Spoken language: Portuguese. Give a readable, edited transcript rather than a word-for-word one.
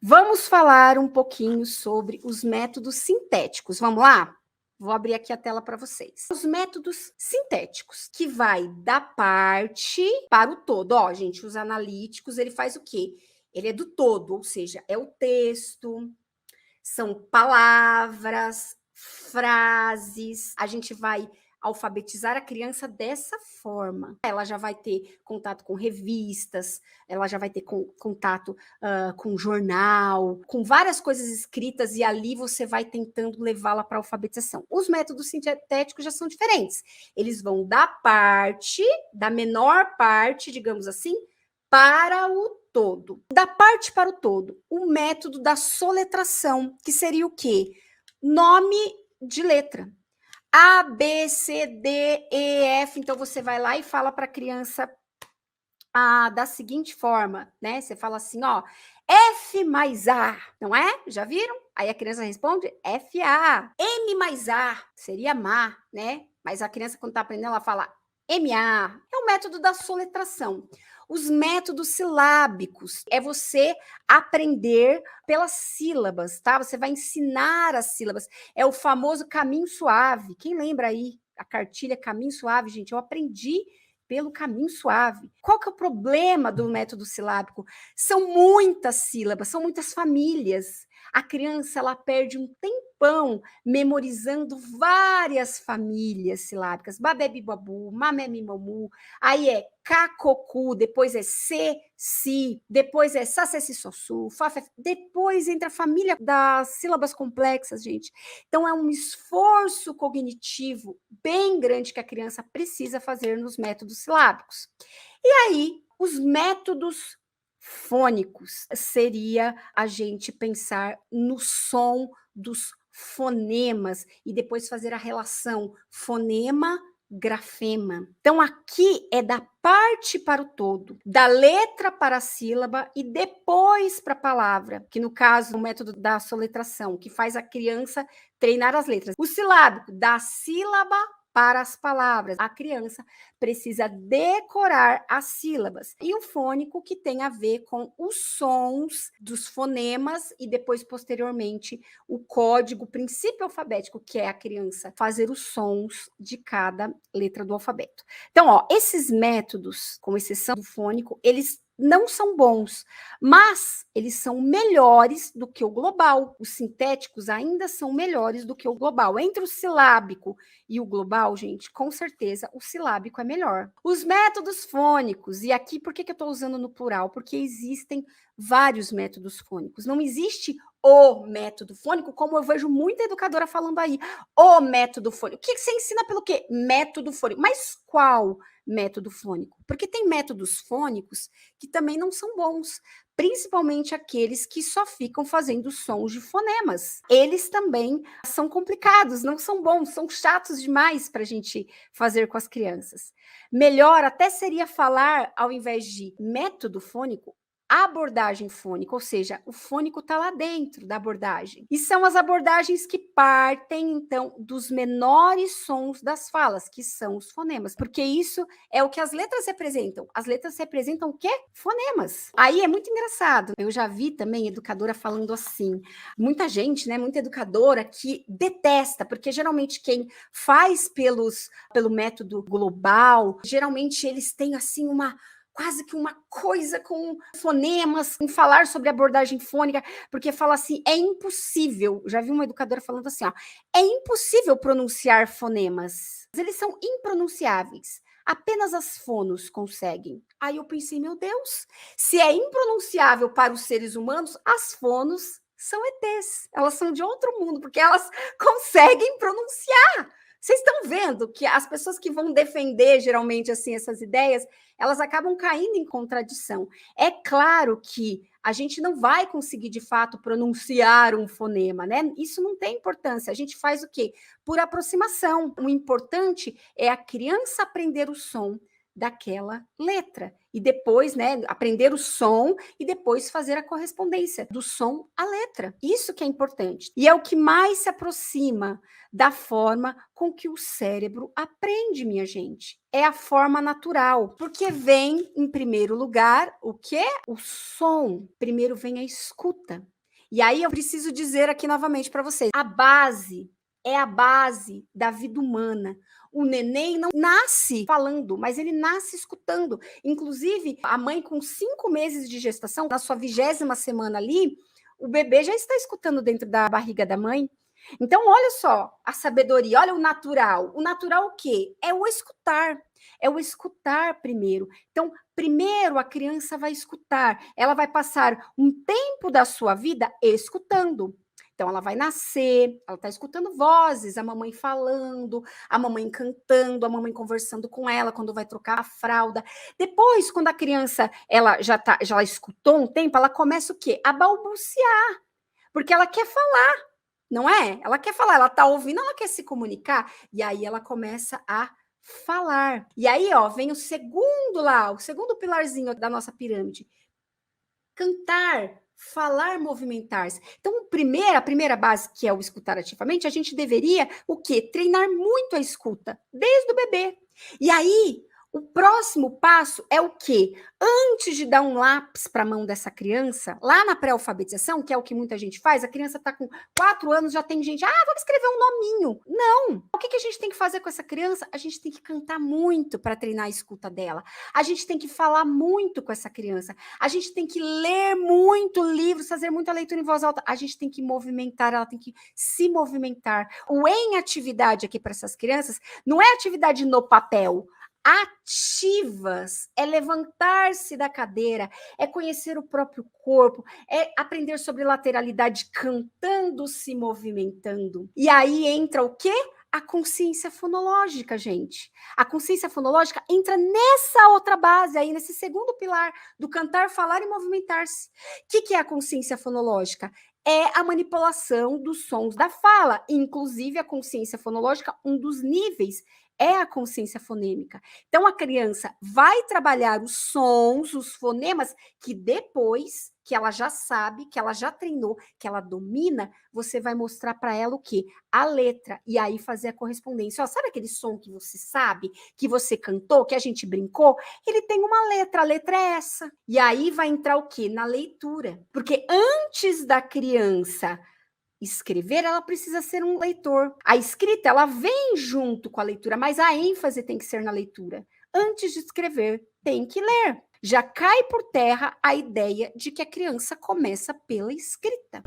Vamos falar um pouquinho sobre os métodos sintéticos. Vamos lá? Vou abrir aqui a tela para vocês. Os métodos sintéticos, que vai da parte para o todo. Ó, gente, os analíticos, ele faz o quê? Ele é do todo, ou seja, é o texto, são palavras, frases. A gente vai alfabetizar a criança dessa forma. Ela já vai ter contato com revistas, ela já vai ter contato com jornal, com várias coisas escritas, e ali você vai tentando levá-la para a alfabetização. Os métodos sintéticos já são diferentes. Eles vão da menor parte, digamos assim, para o todo. Da parte para o todo, o método da soletração, que seria o quê? Nome de letra. A, B, C, D, E, F. Então, você vai lá e fala para a criança da seguinte forma, né? Você fala assim, ó, F mais A, não é? Já viram? Aí a criança responde F, A. M mais A, seria má, né? Mas a criança, quando está aprendendo, ela fala MA. É o método da soletração. Os métodos silábicos é você aprender pelas sílabas, tá? Você vai ensinar as sílabas. É o famoso caminho suave. Quem lembra aí a cartilha Caminho Suave, gente? Eu aprendi pelo caminho suave. Qual que é o problema do método silábico? São muitas sílabas, são muitas famílias. A criança, ela perde um tempão memorizando várias famílias silábicas. Babebibabu, mamemimamu, aí é cacocu, depois é se, si, depois é sacessissosu, fafef, depois entra a família das sílabas complexas, gente. Então é um esforço cognitivo bem grande que a criança precisa fazer nos métodos silábicos. E aí, os métodos fônicos seria a gente pensar no som dos fonemas e depois fazer a relação fonema grafema. Então, aqui é da parte para o todo, da letra para a sílaba e depois para a palavra, que no caso, o método da soletração, que faz a criança treinar as letras. O silábico, da sílaba para as palavras. A criança precisa decorar as sílabas. E o fônico, que tem a ver com os sons dos fonemas e depois, posteriormente, o código, o princípio alfabético, que é a criança fazer os sons de cada letra do alfabeto. Então, ó, esses métodos, com exceção do fônico, eles não são bons, mas eles são melhores do que o global. Os sintéticos ainda são melhores do que o global. Entre o silábico e o global, gente, com certeza o silábico é melhor. Os métodos fônicos, e aqui por que eu estou usando no plural? Porque existem vários métodos fônicos. Não existe o método fônico, como eu vejo muita educadora falando aí. O método fônico. O que você ensina pelo quê? Método fônico. Mas qual método fônico? Porque tem métodos fônicos que também não são bons, principalmente aqueles que só ficam fazendo sons de fonemas. Eles também são complicados, não são bons, são chatos demais para a gente fazer com as crianças. Melhor até seria falar, ao invés de método fônico, abordagem fônica, ou seja, o fônico está lá dentro da abordagem. E são as abordagens que partem, então, dos menores sons das falas, que são os fonemas, porque isso é o que as letras representam. As letras representam o quê? Fonemas. Aí é muito engraçado. Eu já vi também educadora falando assim, muita gente, né, muita educadora que detesta, porque geralmente quem faz pelo método global, geralmente eles têm assim quase que uma coisa com fonemas, com falar sobre abordagem fônica, porque fala assim, é impossível, já vi uma educadora falando assim, ó, é impossível pronunciar fonemas, eles são impronunciáveis, apenas as fonos conseguem. Aí eu pensei, meu Deus, se é impronunciável para os seres humanos, as fonos são ETs, elas são de outro mundo, porque elas conseguem pronunciar. Vocês estão vendo que as pessoas que vão defender, geralmente, assim, essas ideias, elas acabam caindo em contradição. É claro que a gente não vai conseguir, de fato, pronunciar um fonema, né? Isso não tem importância. A gente faz o quê? Por aproximação. O importante é a criança aprender o som daquela letra e depois, né, aprender o som e depois fazer a correspondência do som à letra. Isso que é importante. E é o que mais se aproxima da forma com que o cérebro aprende, minha gente. É a forma natural, porque vem em primeiro lugar o quê? O som. Primeiro vem a escuta. E aí eu preciso dizer aqui novamente para vocês, a base é a base da vida humana. O neném não nasce falando, mas ele nasce escutando. Inclusive, a mãe com 5 meses de gestação, na sua 20ª semana ali, o bebê já está escutando dentro da barriga da mãe. Então, olha só a sabedoria, olha o natural. O natural o quê? É o escutar. É o escutar primeiro. Então, primeiro a criança vai escutar. Ela vai passar um tempo da sua vida escutando. Então, ela vai nascer, ela está escutando vozes, a mamãe falando, a mamãe cantando, a mamãe conversando com ela quando vai trocar a fralda. Depois, quando a criança ela já escutou um tempo, ela começa o quê? A balbuciar, porque ela quer falar, não é? Ela quer falar, ela está ouvindo, ela quer se comunicar, e aí ela começa a falar. E aí, ó, vem o segundo lá, o segundo pilarzinho da nossa pirâmide. Cantar, falar, movimentar-se. Então, a primeira base, que é o escutar ativamente, a gente deveria o quê? Treinar muito a escuta, desde o bebê. E aí, o próximo passo é o quê? Antes de dar um lápis para a mão dessa criança, lá na pré-alfabetização, que é o que muita gente faz, a criança está com 4 anos, já tem gente, vamos escrever um nominho. Não! O que a gente tem que fazer com essa criança? A gente tem que cantar muito para treinar a escuta dela. A gente tem que falar muito com essa criança. A gente tem que ler muito livros, fazer muita leitura em voz alta. A gente tem que movimentar, ela tem que se movimentar. O em atividade aqui para essas crianças não é atividade no papel. Ativas, é levantar-se da cadeira, é conhecer o próprio corpo, é aprender sobre lateralidade cantando, se movimentando. E aí entra o quê? A consciência fonológica, gente. A consciência fonológica entra nessa outra base aí, nesse segundo pilar do cantar, falar e movimentar-se. O que é a consciência fonológica? É a manipulação dos sons da fala. Inclusive, a consciência fonológica, um dos níveis é a consciência fonêmica. Então, a criança vai trabalhar os sons, os fonemas, que depois que ela já sabe, que ela já treinou, que ela domina, você vai mostrar para ela o quê? A letra. E aí fazer a correspondência. Ó, sabe aquele som que você sabe, que você cantou, que a gente brincou? Ele tem uma letra, a letra é essa. E aí vai entrar o quê? Na leitura. Porque antes da criança escrever, ela precisa ser um leitor. A escrita, ela vem junto com a leitura, mas a ênfase tem que ser na leitura. Antes de escrever, tem que ler. Já cai por terra a ideia de que a criança começa pela escrita.